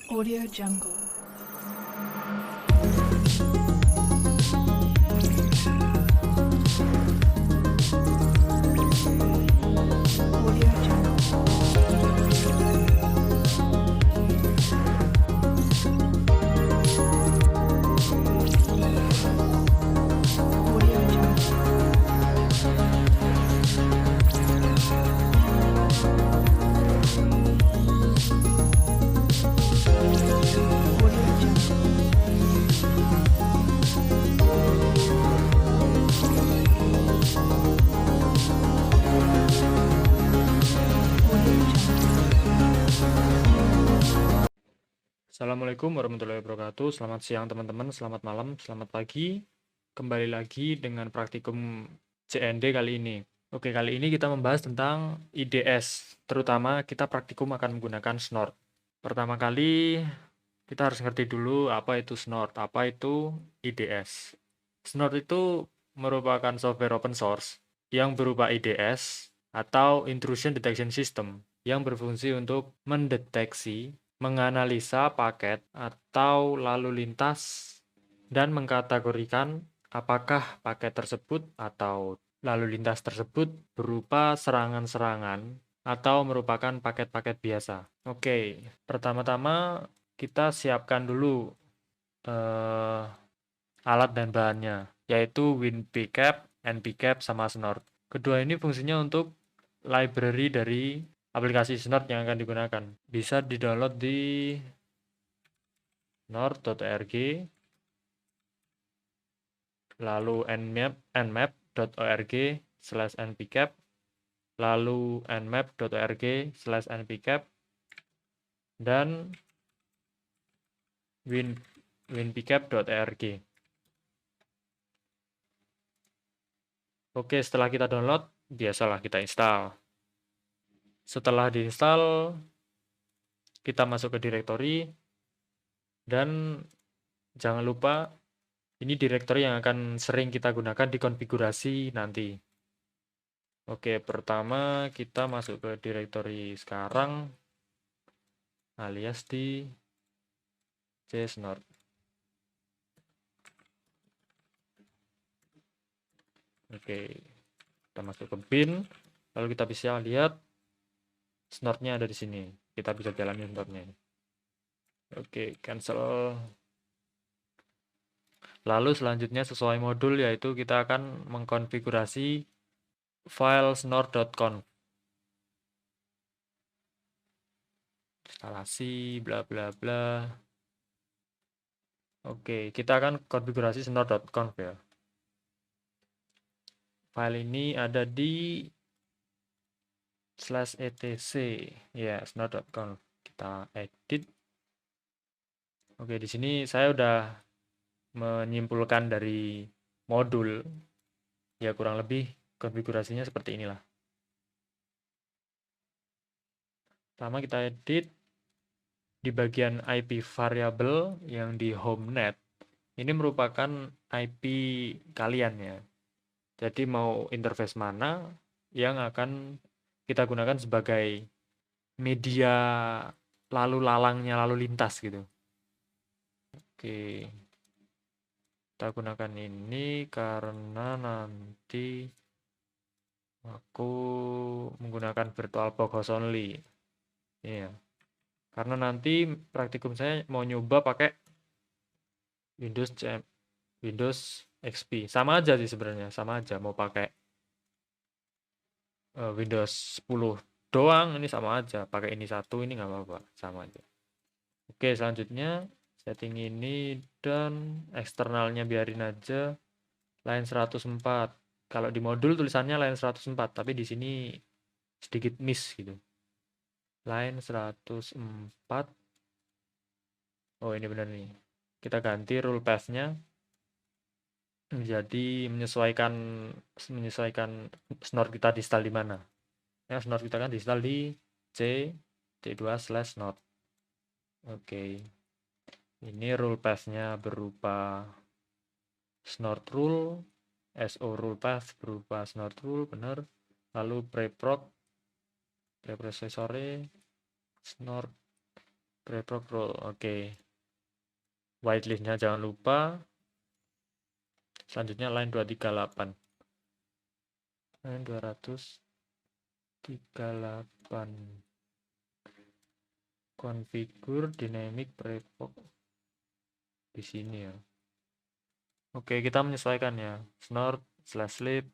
Audio Jungle. Audio Jungle. Audio Jungle. Audio Jungle. Audio Jungle. Assalamualaikum warahmatullahi wabarakatuh. Selamat siang teman-teman, selamat malam, selamat pagi. Kembali lagi dengan praktikum CND kali ini. Oke, kali ini kita membahas tentang IDS. Terutama kita praktikum akan menggunakan Snort. Pertama kali kita harus ngerti dulu apa itu Snort, apa itu IDS. Snort itu merupakan software open source yang berupa IDS atau Intrusion Detection System yang berfungsi untuk mendeteksi, menganalisa paket atau lalu lintas dan mengkategorikan apakah paket tersebut atau lalu lintas tersebut berupa serangan-serangan atau merupakan paket-paket biasa. Oke, pertama-tama kita siapkan dulu alat dan bahannya, yaitu WinPcap, NPCap, sama Snort. Kedua ini fungsinya untuk library dari aplikasi Snort yang akan digunakan. Bisa di-download di snort.org, lalu nmap.org/npcap, lalu nmap.org/npcap, dan winpcap.org. Oke, setelah kita download, biasalah kita install. Setelah diinstal, kita masuk ke directory, dan jangan lupa ini directory yang akan sering kita gunakan di konfigurasi nanti. Oke, pertama kita masuk ke directory sekarang, alias di csnort. Oke, kita masuk ke bin, lalu kita bisa lihat snortnya ada di sini. Kita bisa jalani snortnya. Oke, cancel. Lalu selanjutnya sesuai modul, yaitu kita akan mengkonfigurasi file snort.conf. Instalasi, bla bla bla. Oke, kita akan konfigurasi snort.conf ya. File ini ada di /etc ya, snort.conf. Kita edit. Oke, di sini saya udah menyimpulkan dari modul, ya kurang lebih konfigurasinya seperti inilah. Pertama kita edit di bagian IP variable yang di home net. Ini merupakan IP kalian ya. Jadi mau interface mana yang akan kita gunakan sebagai media lalu lalangnya lalu lintas gitu. Oke. Kita gunakan ini karena nanti aku menggunakan VirtualBox host only. Iya. Karena nanti praktikum saya mau nyoba pakai Windows XP. Sama aja sih sebenarnya, sama aja mau pakai Windows 10 doang, ini sama aja. Pakai ini satu, ini nggak apa-apa, sama aja. Oke, selanjutnya setting ini dan eksternalnya biarin aja line 104. Kalau di modul tulisannya line 104, tapi di sini sedikit miss gitu. Line 104. Oh, ini benar nih. Kita ganti rule path-nya menjadi menyesuaikan snort kita di install di mana. Ya, snort kita kan di install di c/t2/snort. Oke. Ini rule path-nya berupa snort rule, so rule path berupa snort rule, benar. Lalu preprocessor snort Preprog rule. Oke. Whitelistnya jangan lupa. Selanjutnya line 238. Line 238. Configure dynamic preprog di sini ya. Oke, kita menyesuaikan ya. Snort /sleep.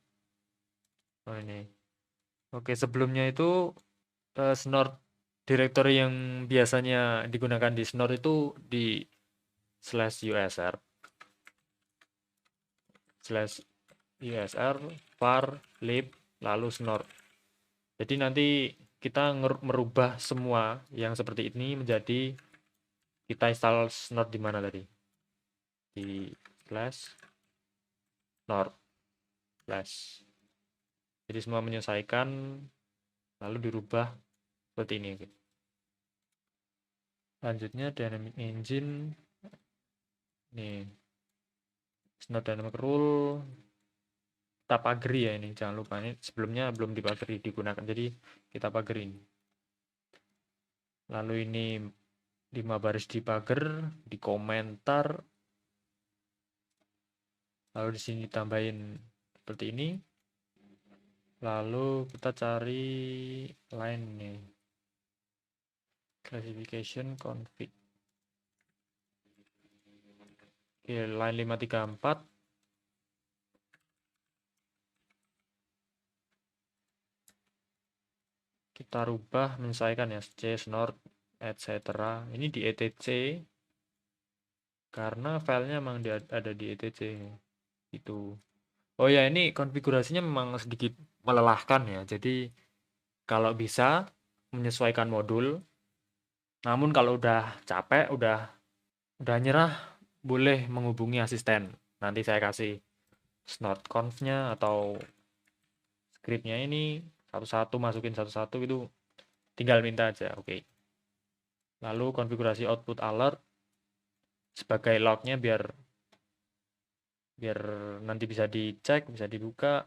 Oh ini. Oke, sebelumnya itu snort directory yang biasanya digunakan di snort itu di /usr var lib lalu snort. Jadi nanti kita merubah semua yang seperti ini menjadi kita install snort di mana tadi? Di /snort /. Jadi semua menyesuaikan lalu dirubah seperti ini. Selanjutnya dynamic engine nih, snort dynamic rule kita pagari ya, ini jangan lupa, ini sebelumnya belum dipagari digunakan, jadi kita pagerin. Lalu ini 5 baris di pagar, di komentar, lalu di sini tambahin seperti ini. Lalu kita cari line nih, classification config. Oke, line 534. Kita rubah menyesuaikan ya, c snort etc. Ini di etc karena filenya memang ada di etc itu. Oh ya, ini konfigurasinya memang sedikit melelahkan ya, jadi kalau bisa menyesuaikan modul, namun kalau udah capek, udah nyerah, boleh menghubungi asisten. Nanti saya kasih snort conf-nya atau script-nya ini satu-satu, masukin satu-satu, itu tinggal minta aja. Oke. Lalu konfigurasi output alert sebagai lognya biar nanti bisa dicek, bisa dibuka.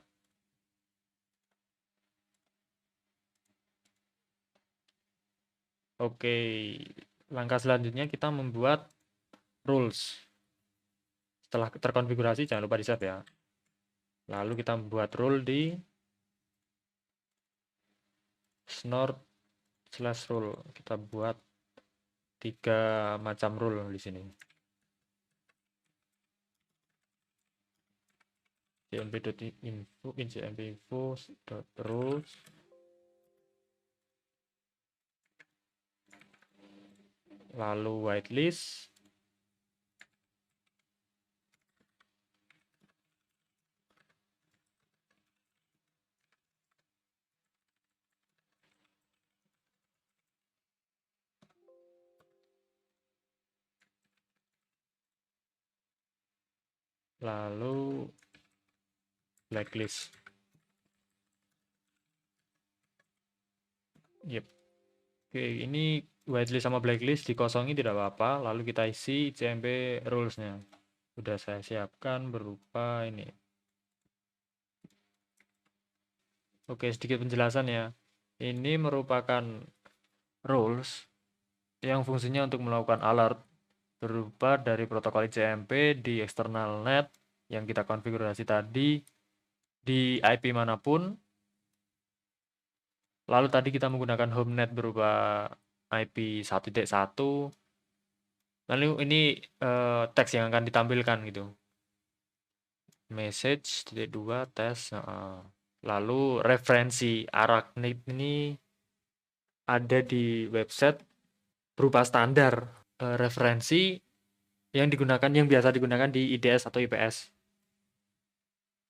Oke, langkah selanjutnya kita membuat rules. Setelah terkonfigurasi jangan lupa di save ya. Lalu kita membuat rule di snort/rule. Kita buat 3 macam rule di sini. cmp.info, cmp.info.rules. Lalu whitelist. Lalu blacklist. Yep. Oke, ini whitelist sama blacklist dikosongi tidak apa-apa. Lalu kita isi cmp rules-nya. Sudah saya siapkan berupa ini. Oke, sedikit penjelasan ya. Ini merupakan rules yang fungsinya untuk melakukan alert berupa dari protokol ICMP di external net yang kita konfigurasi tadi di IP manapun. Lalu tadi kita menggunakan home net berupa IP 1.1. Lalu ini teks yang akan ditampilkan gitu. Message .2 tes. Lalu referensi Arachnid ini ada di website berupa standar referensi yang biasa digunakan di IDS atau IPS.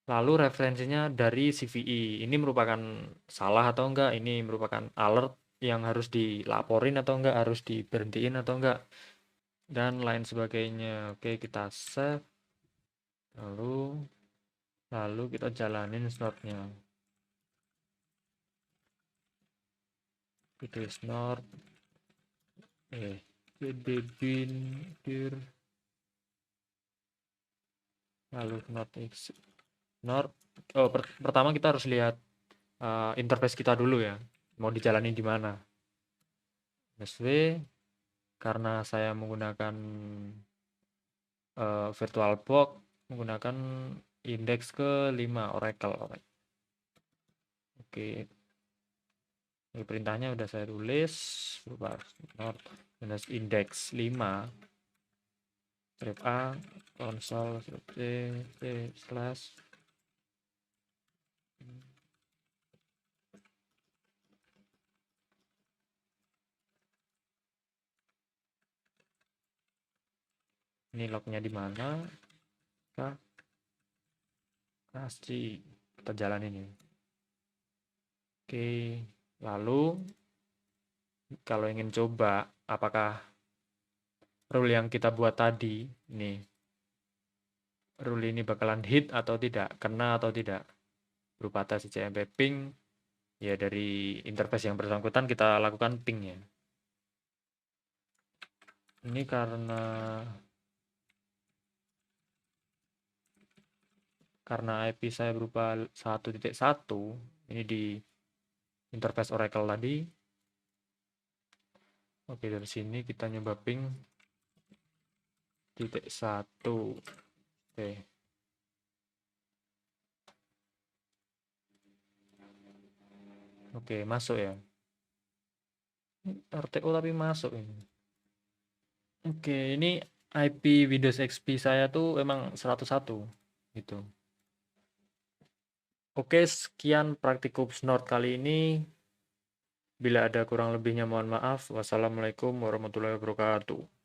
Lalu referensinya dari CVE. Ini merupakan salah atau enggak? Ini merupakan alert yang harus dilaporin atau enggak? Harus diberhentiin atau enggak? Dan lain sebagainya. Oke, kita save. Lalu kita jalanin snort-nya. Itu snort. Bin dir. Lalu snort. Oh, pertama kita harus lihat interface kita dulu ya. Mau dijalani di mana. SW. karena saya menggunakan VirtualBox menggunakan indeks ke-5 Oracle. Oke, ini perintahnya udah saya tulis berupa not index 5 strip A console strip C slash ini lognya di mana, kasih kita jalan ini. Oke, lalu kalau ingin coba apakah rule yang kita buat tadi ini, rule ini bakalan hit atau tidak, kena atau tidak, berupa tes CMP ping, ya dari interface yang bersangkutan kita lakukan pingnya. Ini karena IP saya berupa 1.1, ini di interface Oracle tadi. Oke, dari sini kita nyoba ping titik 1. Oke. Oke, masuk ya. RTO tapi masuk ini. Oke, ini IP Windows XP saya tuh emang 101 gitu. Oke, sekian praktikum Snort kali ini. Bila ada kurang lebihnya mohon maaf. Wassalamualaikum warahmatullahi wabarakatuh.